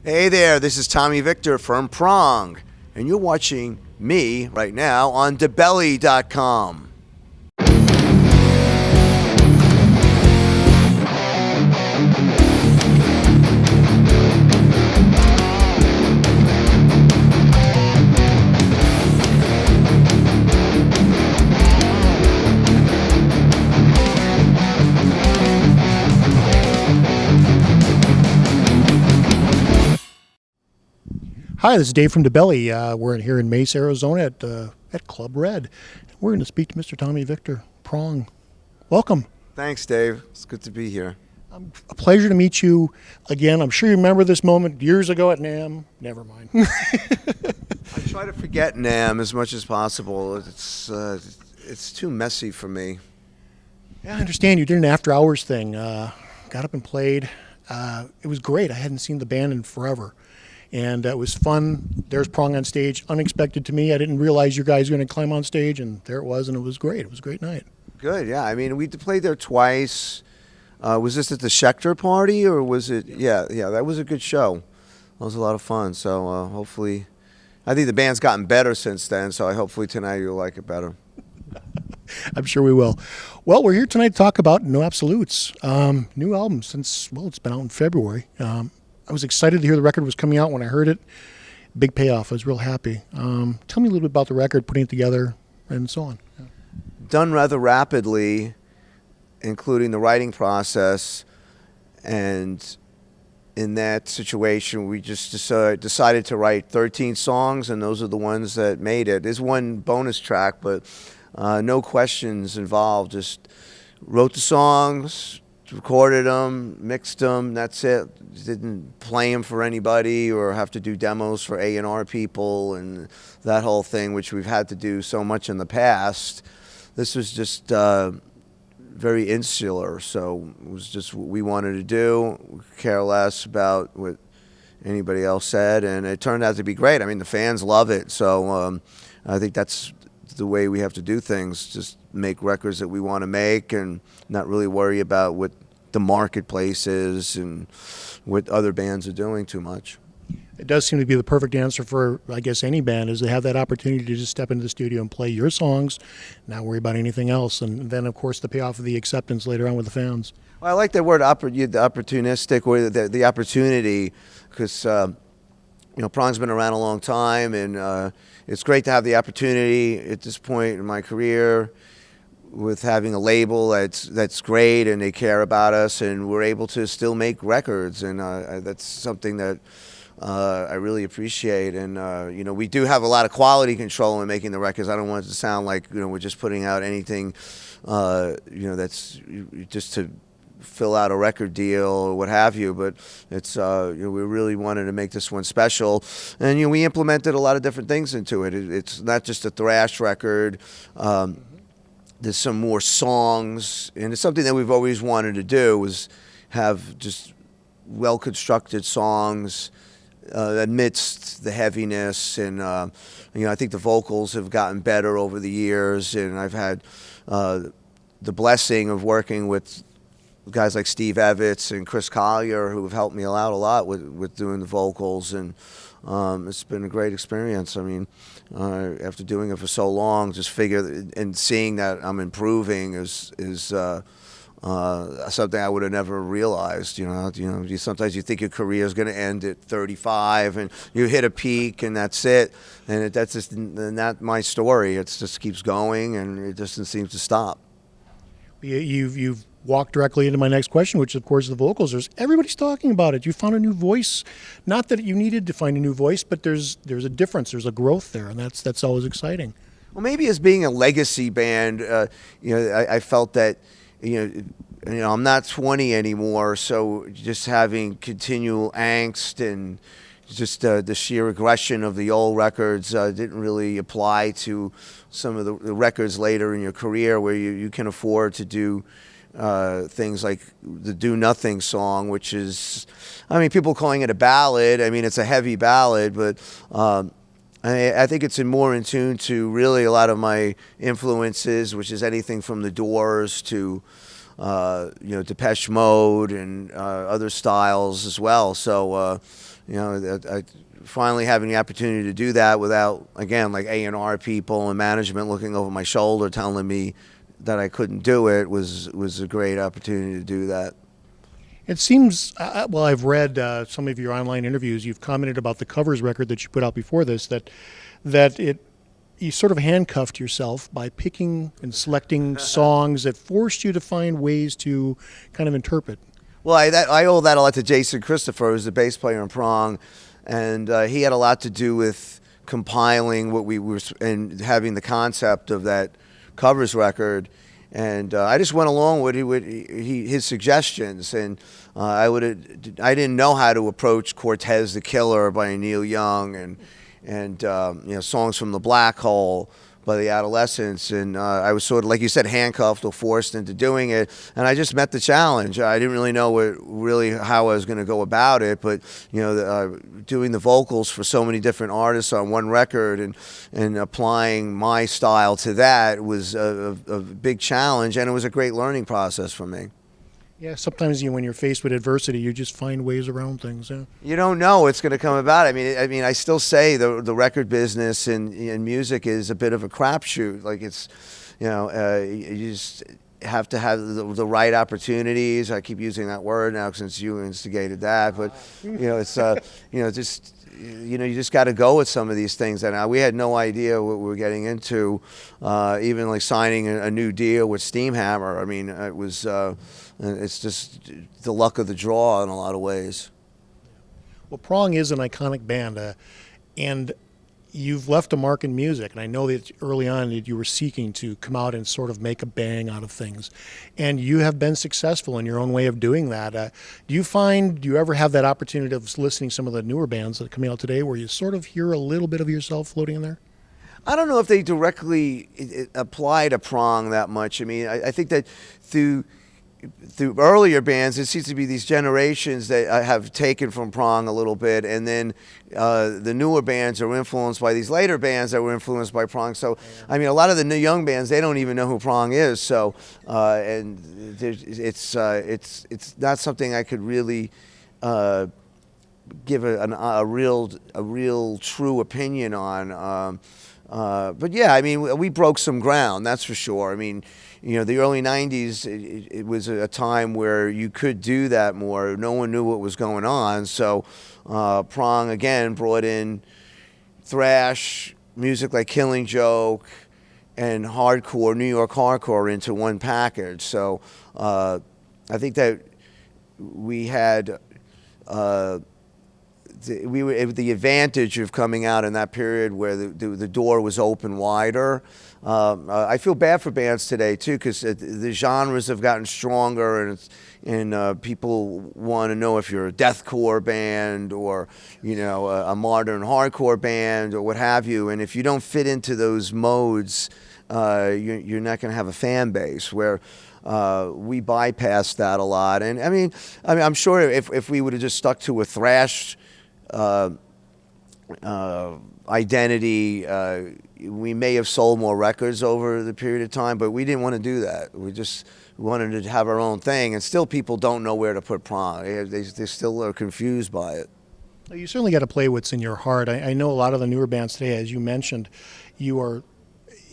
Hey there, this is Tommy Victor from Prong, and you're watching me right now on DaBelly.com. Hi, this is Dave from DaBelly. We're here in Mesa, Arizona at Club Red. We're going to speak to Mr. Tommy Victor, Prong. Welcome. Thanks, Dave. It's good to be here. A pleasure to meet you again. I'm sure you remember this moment years ago at NAMM. Never mind. I try to forget NAMM as much as possible. It's too messy for me. Yeah, I understand you did an after-hours thing. Got up and played. It was great. I hadn't seen the band in forever. And it was fun. There's Prong on stage, unexpected to me. I didn't realize you guys were going to climb on stage, and there it was, and it was great. It was a great night. Good, yeah. I mean, we played there twice. Was this at the Schechter party, or was it? Yeah, that was a good show. That was a lot of fun. So hopefully, I think the band's gotten better since then, so hopefully tonight you'll like it better. I'm sure we will. Well, we're here tonight to talk about No Absolutes. New album since, well, it's been out in February. I was excited to hear the record was coming out when I heard it. Big payoff. I was real happy. Tell me a little bit about the record, putting it together, and so on. Yeah. Done rather rapidly, including the writing process, and in that situation, we just decided to write 13 songs, and those are the ones that made it. There's one bonus track, but no questions involved. Just wrote the songs, recorded them, mixed them, that's it. Didn't play them for anybody or have to do demos for A&R people and that whole thing, which we've had to do so much in the past. This was just very insular, so it was just what we wanted to do. We care less about what anybody else said, and it turned out to be great. I mean, the fans love it, so I think that's the way we have to do things, just make records that we want to make and not really worry about what the marketplace is and what other bands are doing too much. It does seem to be the perfect answer for, I guess, any band, is to have that opportunity to just step into the studio and play your songs, not worry about anything else. And then, of course, the payoff of the acceptance later on with the fans. Well, I like that word, the opportunistic, or the opportunity, because Prong's been around a long time, and it's great to have the opportunity at this point in my career with having a label that's great, and they care about us, and we're able to still make records, and that's something that I really appreciate. And we do have a lot of quality control in making the records. I don't want it to sound like we're just putting out anything that's just to fill out a record deal or what have you, but it's we really wanted to make this one special, and we implemented a lot of different things into it. It's not just a thrash record. There's some more songs, and it's something that we've always wanted to do, was have just well-constructed songs amidst the heaviness. And I think the vocals have gotten better over the years, and I've had the blessing of working with guys like Steve Evans and Chris Collier, who have helped me out a lot with doing the vocals, and it's been a great experience. I mean, after doing it for so long, just and seeing that I'm improving is something I would have never realized. Sometimes you think your career is going to end at 35, and you hit a peak, and that's it. And that's just not my story. It just keeps going, and it doesn't seem to stop. You've walked directly into my next question, which of course is the vocals. Everybody's talking about it. You found a new voice. Not that you needed to find a new voice, but there's a difference. There's a growth there, and that's always exciting. Well, maybe as being a legacy band, I felt that I'm not 20 anymore, so just having continual angst and just the sheer aggression of the old records didn't really apply to some of the records later in your career, where you can afford to do things like the Do Nothing song, which is, people calling it a ballad. It's a heavy ballad, but I think it's more in tune to really a lot of my influences, which is anything from The Doors to Depeche Mode and other styles as well. So I finally having the opportunity to do that without, again, like A&R people and management looking over my shoulder telling me that I couldn't do it was a great opportunity to do that. It seems, well, I've read some of your online interviews. You've commented about the covers record that you put out before this, that you sort of handcuffed yourself by picking and selecting songs that forced you to find ways to kind of interpret. Well, I owe that a lot to Jason Christopher, who's the bass player in Prong, and he had a lot to do with compiling what we were and having the concept of that covers record. And I just went along with his suggestions, and I didn't know how to approach Cortez the Killer by Neil Young, and songs from the Black Hole by the Adolescents, and I was sort of, like you said, handcuffed or forced into doing it, and I just met the challenge. I didn't really know how I was going to go about it, but doing the vocals for so many different artists on one record and applying my style to that was a big challenge, and it was a great learning process for me. Yeah, sometimes when you're faced with adversity, you just find ways around things. Yeah. You don't know what's going to come about. I mean, I still say the record business and music is a bit of a crapshoot. Like it's, you just have to have the right opportunities. I keep using that word now since you instigated that, but it's just. You just got to go with some of these things. And we had no idea what we were getting into, even like signing a new deal with Steamhammer. I mean, it's just the luck of the draw in a lot of ways. Well, Prong is an iconic band, and you've left a mark in music. And I know that early on that you were seeking to come out and sort of make a bang out of things. And you have been successful in your own way of doing that. Do you ever have that opportunity of listening to some of the newer bands that are coming out today where you sort of hear a little bit of yourself floating in there? I don't know if they directly apply to Prong that much. I mean, I think that through earlier bands, it seems to be these generations that have taken from Prong a little bit, and then the newer bands are influenced by these later bands that were influenced by Prong. So, I mean, a lot of the new young bands, they don't even know who Prong is. So, and it's not something I could really give a real true opinion on. But yeah, I mean, we broke some ground, that's for sure. I mean, the early 90s, it was a time where you could do that more. No one knew what was going on. So Prong, again, brought in thrash, music like Killing Joke, and hardcore, New York hardcore into one package. So I think that we had the advantage of coming out in that period where the door was open wider. I feel bad for bands today too, because the genres have gotten stronger, and people want to know if you're a deathcore band or a modern hardcore band or what have you. And if you don't fit into those modes, you're not going to have a fan base. Where we bypassed that a lot. And I mean, I'm sure if we would have just stuck to a thrash identity, we may have sold more records over the period of time, but we didn't want to do that. We just wanted to have our own thing, and still people don't know where to put Prong. They still are confused by it. You certainly got to play what's in your heart. I know a lot of the newer bands today, as you mentioned,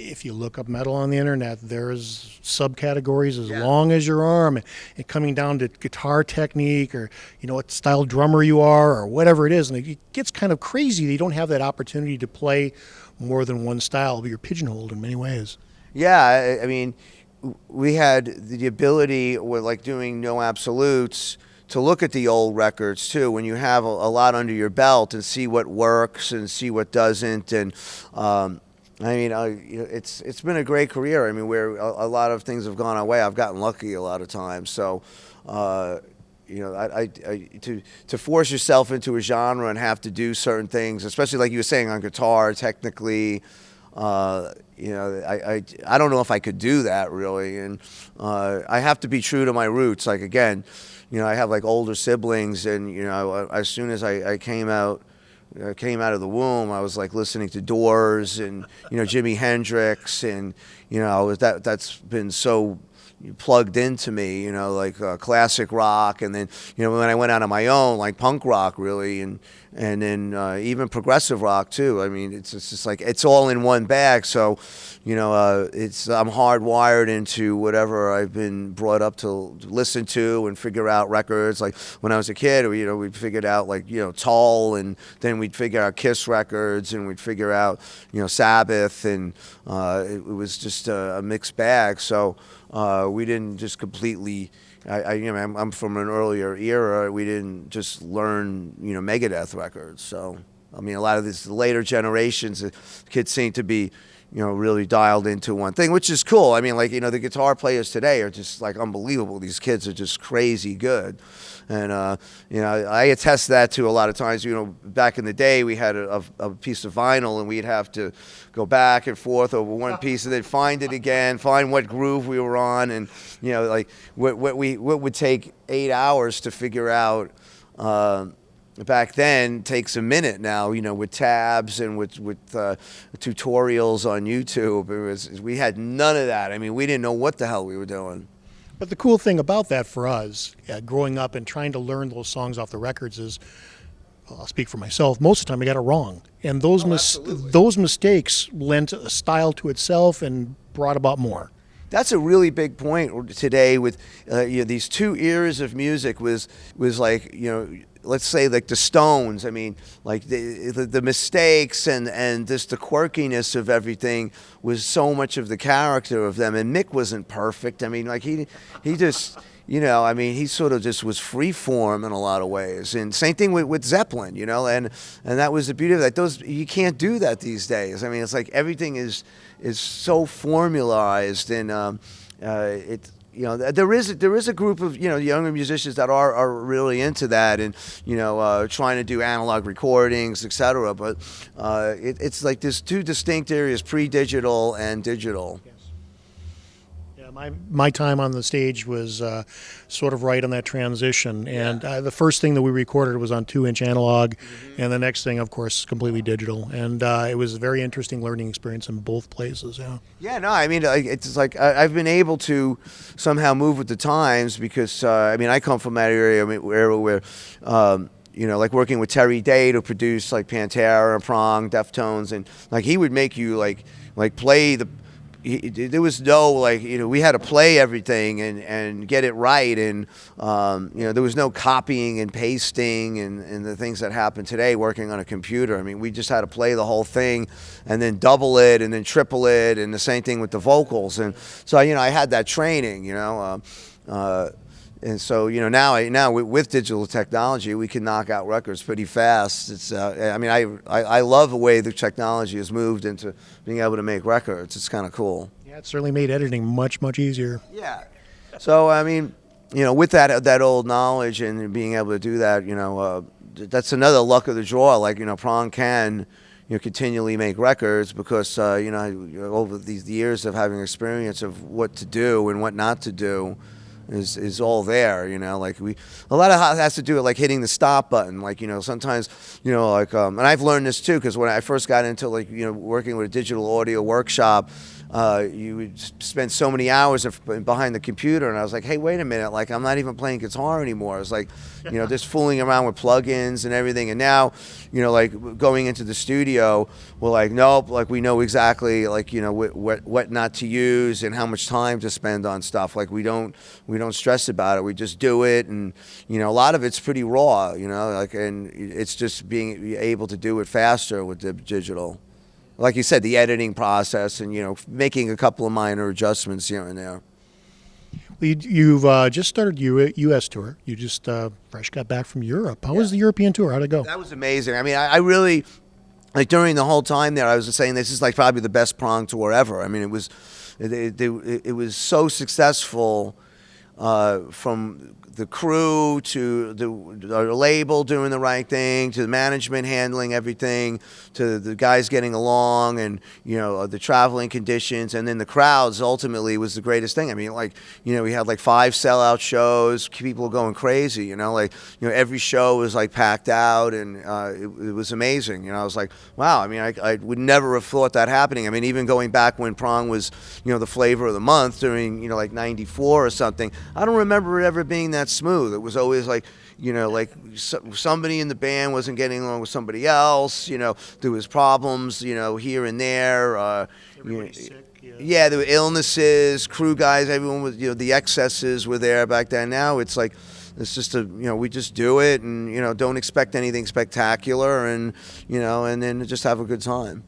if you look up metal on the internet, there's subcategories as long as your arm, and coming down to guitar technique or what style drummer you are or whatever it is, and it gets kind of crazy that you don't have that opportunity to play more than one style, but you're pigeonholed in many ways. Yeah, I mean, we had the ability with like doing No Absolutes to look at the old records too, when you have a lot under your belt, and see what works and see what doesn't. And I mean, it's been a great career. I mean, where a lot of things have gone our way. I've gotten lucky a lot of times. So, to force yourself into a genre and have to do certain things, especially like you were saying on guitar, technically, I don't know if I could do that really. And I have to be true to my roots. Like again, I have like older siblings, and as soon as I came out of the womb, I was like listening to Doors and Jimi Hendrix, and that's been so plugged into me, like classic rock, and then when I went out on my own, like punk rock really, and then even progressive rock too. I mean, it's just like it's all in one bag. So I'm hardwired into whatever I've been brought up to listen to and figure out records. Like when I was a kid, we figured out like Toll, and then we'd figure out Kiss records, and we'd figure out Sabbath, and it was just a mixed bag. So we didn't just completely. I'm from an earlier era. We didn't just learn Megadeth records. So I mean, a lot of these later generations, kids seem to be really dialed into one thing, which is cool. I mean, like, the guitar players today are just like unbelievable. These kids are just crazy good. And, I attest that to a lot of times, back in the day we had a piece of vinyl and we'd have to go back and forth over one piece and then find it again, find what groove we were on. And, like what would take 8 hours to figure out, back then takes a minute now, with tabs and with tutorials on YouTube. We had none of that. I mean, we didn't know what the hell we were doing. But the cool thing about that for us, growing up and trying to learn those songs off the records is, I'll speak for myself, most of the time I got it wrong. And those mistakes lent a style to itself and brought about more. That's a really big point today with these two eras of music was like, let's say like the Stones. I mean, like the mistakes and just the quirkiness of everything was so much of the character of them. And Mick wasn't perfect. I mean, like he just, I mean, he sort of just was free form in a lot of ways. And same thing with Zeppelin, and that was the beauty of that. You can't do that these days. I mean, it's like everything is so formalized, and there is a group of younger musicians that are really into that, and trying to do analog recordings, etc. But it's like there's two distinct areas: pre-digital and digital. Yes. Yeah, my time on the stage was sort of right on that transition, and the first thing that we recorded was on 2-inch analog, and the next thing, of course, completely digital. And it was a very interesting learning experience in both places. Yeah. Yeah, no, I mean, it's like I've been able to somehow move with the times because I mean, I come from that area where like working with Terry Day to produce like Pantera and Prong, Deftones, and like he would make you like play the. There was no we had to play everything and get it right, and there was no copying and pasting and the things that happen today working on a computer. I mean, we just had to play the whole thing and then double it and then triple it, and the same thing with the vocals. And so I had that training, and so now with digital technology we can knock out records pretty fast. It's I mean, I love the way the technology has moved into being able to make records. It's kind of cool. Yeah, it certainly made editing much easier. Yeah. So I mean, with that old knowledge and being able to do that, that's another luck of the draw. Like Prong can continually make records because over these years of having experience of what to do and what not to do. Is all there, like a lot of it has to do with like hitting the stop button, like sometimes like and I've learned this too because when I first got into like working with a digital audio workshop, you would spend so many hours behind the computer, and I was like, hey, wait a minute, like I'm not even playing guitar anymore. I was like just fooling around with plugins and everything, and now like going into the studio, we're like, nope, like we know exactly like what not to use and how much time to spend on stuff. Like we don't stress about it. We just do it, and a lot of it's pretty raw, like, and it's just being able to do it faster with the digital. Like you said, the editing process and making a couple of minor adjustments here and there. Well, you've just started your U.S. tour. You just fresh got back from Europe. How was the European tour? How'd it go? That was amazing. I mean, I really like during the whole time there, I was just saying this is like probably the best Prong tour ever. I mean, it was so successful. from the crew to the label doing the right thing, to the management handling everything, to the guys getting along, and the traveling conditions, and then the crowds ultimately was the greatest thing. I mean, we had like 5 sellout shows, people were going crazy. Every show was like packed out, and it was amazing. I was like, wow. I mean, I would never have thought that happening. I mean, even going back when Prong was the flavor of the month during like '94 or something, I don't remember it ever being that smooth. It was always like somebody in the band wasn't getting along with somebody else. There was problems here and there. Everybody's sick. Yeah, there were illnesses, crew guys, everyone was, the excesses were there back then. Now it's like, it's just we just do it, and don't expect anything spectacular, and and then just have a good time.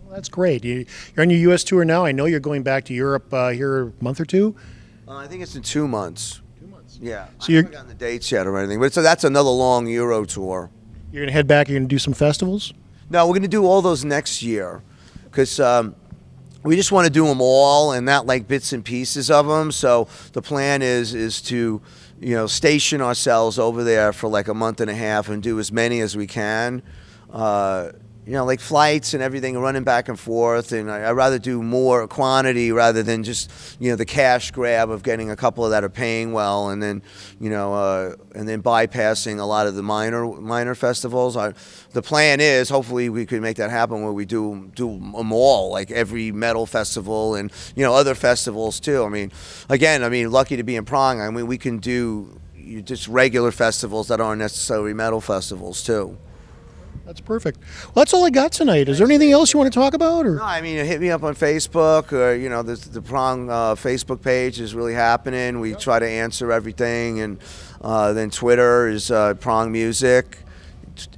Well, that's great. You're on your U.S. tour now. I know you're going back to Europe here a month or two. I think it's in 2 months. 2 months. Yeah, So I haven't gotten the dates yet or anything, but that's another long Euro tour. You're gonna head back. You're gonna do some festivals. No, we're gonna do all those next year, because we just want to do them all and not like bits and pieces of them. So the plan is to station ourselves over there for like a month and a half and do as many as we can. Like flights and everything, running back and forth, and I'd rather do more quantity rather than just the cash grab of getting a couple of that are paying well, and then bypassing a lot of the minor festivals. The plan is hopefully we could make that happen where we do them all, like every metal festival and other festivals too. I mean, lucky to be in Prong. I mean, we can do just regular festivals that aren't necessarily metal festivals too. That's perfect. Well, that's all I got tonight. Is there anything else you want to talk about? Or? No, I mean, hit me up on Facebook, or the Prong Facebook page is really happening. We try to answer everything, and then Twitter is Prong Music,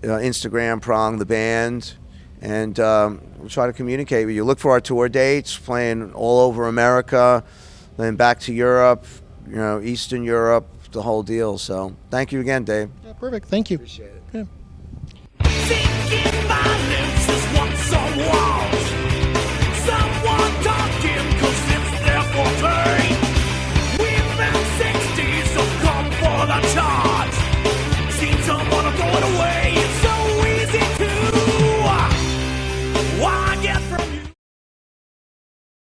Instagram Prong the band, and we'll try to communicate with you. Look for our tour dates, playing all over America, then back to Europe, Eastern Europe, the whole deal. So thank you again, Dave. Yeah, perfect. Thank you. Appreciate it. Yeah.